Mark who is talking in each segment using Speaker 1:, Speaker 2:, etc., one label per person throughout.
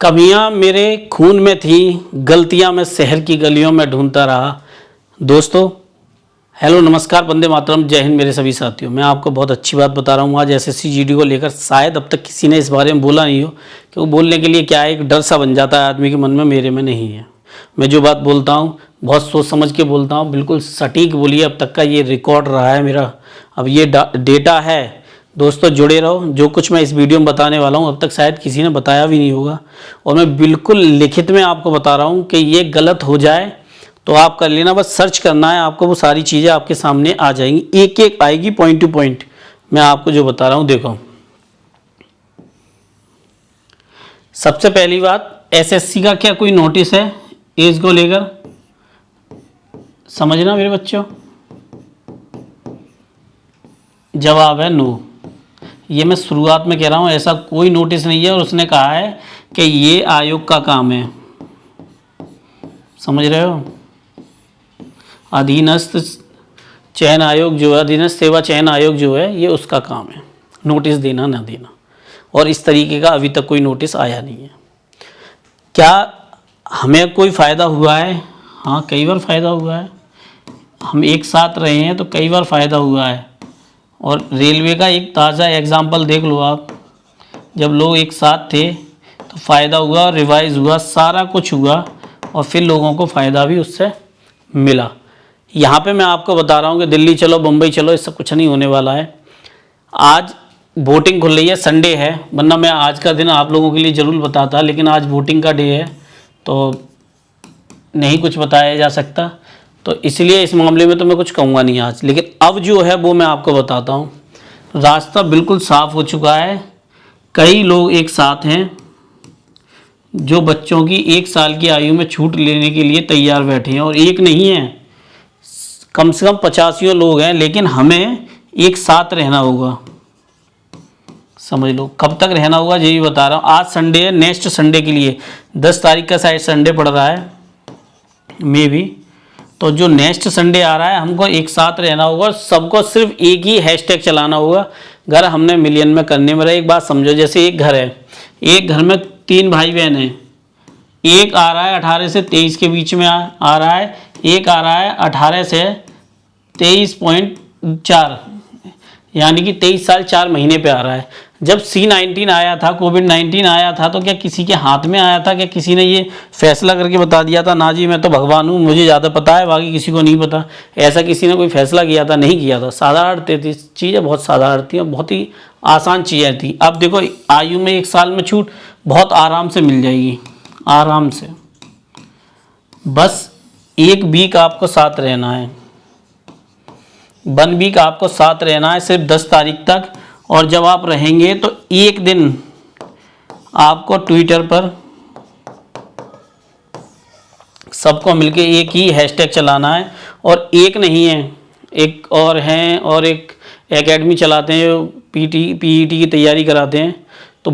Speaker 1: कमियां मेरे खून में थी, गलतियां मैं शहर की गलियों में ढूंढता रहा। दोस्तों हेलो नमस्कार, वंदे मातरम, जय हिंद मेरे सभी साथियों। मैं आपको बहुत अच्छी बात बता रहा हूँ आज एसएससी जीडी को लेकर। शायद अब तक किसी ने इस बारे में बोला नहीं हो, क्योंकि बोलने के लिए क्या है, एक डर सा बन जाता है आदमी के मन में। मेरे में नहीं है। मैं जो बात बोलता हूँ बहुत सोच समझ के बोलता हूँ, बिल्कुल सटीक बोलिए। अब तक का ये रिकॉर्ड रहा है मेरा, अब ये डेटा है। दोस्तों जुड़े रहो, जो कुछ मैं इस वीडियो में बताने वाला हूँ अब तक शायद किसी ने बताया भी नहीं होगा, और मैं बिल्कुल लिखित में आपको बता रहा हूँ कि ये गलत हो जाए तो आप कर लेना, बस सर्च करना है आपको, वो सारी चीज़ें आपके सामने आ जाएंगी, एक एक आएगी पॉइंट टू पॉइंट। मैं आपको जो बता रहा हूँ देखो, सबसे पहली बात, एसएससी का क्या कोई नोटिस है एज को लेकर? समझना मेरे बच्चों, जवाब है नो। ये मैं शुरुआत में कह रहा हूँ, ऐसा कोई नोटिस नहीं है, और उसने कहा है कि ये आयोग का काम है। समझ रहे हो? अधीनस्थ चयन आयोग जो है, अधीनस्थ सेवा चयन आयोग जो है, ये उसका काम है नोटिस देना ना देना, और इस तरीके का अभी तक कोई नोटिस आया नहीं है। क्या हमें कोई फ़ायदा हुआ है? हाँ, कई बार फ़ायदा हुआ है। हम एक साथ रहे हैं तो कई बार फ़ायदा हुआ है। और रेलवे का एक ताज़ा एग्जाम्पल देख लो आप, जब लोग एक साथ थे तो फ़ायदा हुआ, रिवाइज हुआ, सारा कुछ हुआ, और फिर लोगों को फ़ायदा भी उससे मिला। यहाँ पे मैं आपको बता रहा हूँ कि दिल्ली चलो, बम्बई चलो, इससे कुछ नहीं होने वाला है। आज वोटिंग खुल रही है, संडे है, वरना मैं आज का दिन आप लोगों के लिए ज़रूर बताता, लेकिन आज वोटिंग का डे है तो नहीं कुछ बताया जा सकता, तो इसलिए इस मामले में तो मैं कुछ कहूँगा नहीं आज। लेकिन अब जो है वो मैं आपको बताता हूँ। रास्ता बिल्कुल साफ हो चुका है। कई लोग एक साथ हैं जो बच्चों की 1 साल की आयु में छूट लेने के लिए तैयार बैठे हैं, और एक नहीं है, कम से कम 85 लोग हैं। लेकिन हमें एक साथ रहना होगा, समझ लो। कब तक रहना होगा ये भी बता रहा हूँ। आज संडे है, नेक्स्ट संडे के लिए 10 तारीख का शायद संडे पड़ रहा है, मे भी, तो जो नेक्स्ट संडे आ रहा है हमको एक साथ रहना होगा। सबको सिर्फ एक ही हैशटैग चलाना होगा। घर हमने मिलियन में करने में रहा। एक बात समझो, जैसे एक घर है, एक घर में 3 भाई बहन हैं, एक आ रहा है 18 से 23 के बीच में आ रहा है, एक आ रहा है 18 से 23.4, यानी कि 23 साल 4 महीने पे आ रहा है। जब C-19 आया था, कोविड-19 आया था, तो क्या किसी के हाथ में आया था? क्या किसी ने ये फैसला करके बता दिया था ना जी मैं तो भगवान हूँ, मुझे ज़्यादा पता है, बाकी किसी को नहीं पता? ऐसा किसी ने कोई फैसला किया था? नहीं किया था। साधारण थी चीज़ें, बहुत साधारण थी, बहुत ही आसान चीज़ें थी। अब देखो, आयु में 1 साल में छूट बहुत आराम से मिल जाएगी, आराम से। बस 1 वीक आपको साथ रहना है, 1 वीक आपको साथ रहना है, सिर्फ 10 तारीख तक। और जब आप रहेंगे तो एक दिन आपको ट्विटर पर सबको मिलके एक ही हैशटैग चलाना है। और एक नहीं है, एक और हैं, और एक एकेडमी चलाते हैं जो पीईटी की तैयारी कराते हैं। तो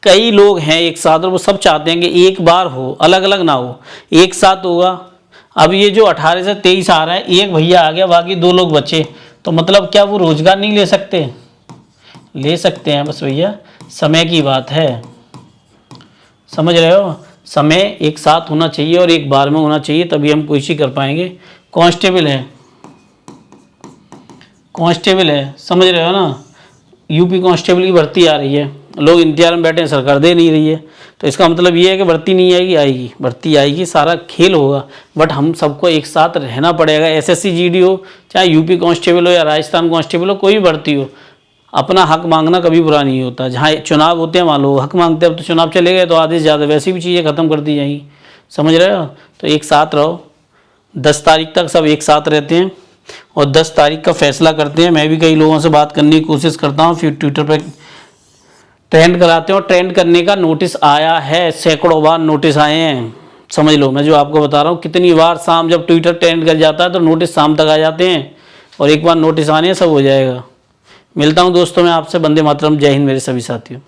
Speaker 1: कई लोग हैं एक साथ, और वो सब चाहते हैं कि एक बार हो, अलग अलग ना हो, एक साथ होगा। अब ये जो 18 से 23 आ रहा है, एक भैया आ गया, बाकी 2 लोग बचे, तो मतलब क्या वो रोजगार नहीं ले सकते? ले सकते हैं, बस भैया समय की बात है। समझ रहे हो? समय एक साथ होना चाहिए और एक बार में होना चाहिए, तभी हम कोई चीज़ कर पाएंगे। कांस्टेबल है, कांस्टेबल है, समझ रहे हो ना? यूपी कांस्टेबल की भर्ती आ रही है, लोग इंतजार में बैठे हैं, सरकार दे नहीं रही है, तो इसका मतलब ये है कि भर्ती नहीं आएगी? आएगी, भर्ती आएगी, सारा खेल होगा, बट हम सबको एक साथ रहना पड़ेगा। एसएससी जीडी हो, चाहे यूपी कांस्टेबल हो या राजस्थान कांस्टेबल हो, कोई भी भर्ती हो, अपना हक मांगना कभी बुरा नहीं होता। जहाँ चुनाव होते हैं वहाँ लोग हक मांगते हैं। अब तो चुनाव चले गए तो आधे से ज़्यादा वैसी भी चीज़ें ख़त्म कर दी जाएंगी। समझ रहे हो? तो एक साथ रहो। 10 तारीख तक सब एक साथ रहते हैं और 10 तारीख का फैसला करते हैं। मैं भी कई लोगों से बात करने की कोशिश करता हूँ, फिर ट्विटर पर ट्रेंड कराते हैं, और ट्रेंड करने का नोटिस आया है, सैकड़ों बार नोटिस आए हैं। समझ लो, मैं जो आपको बता रहा हूँ, कितनी बार शाम जब ट्विटर ट्रेंड कर जाता है तो नोटिस शाम तक आ जाते हैं, और एक बार नोटिस आने सब हो जाएगा। मिलता हूँ दोस्तों मैं आपसे। वंदे मातरम, जय हिंद मेरे सभी साथियों।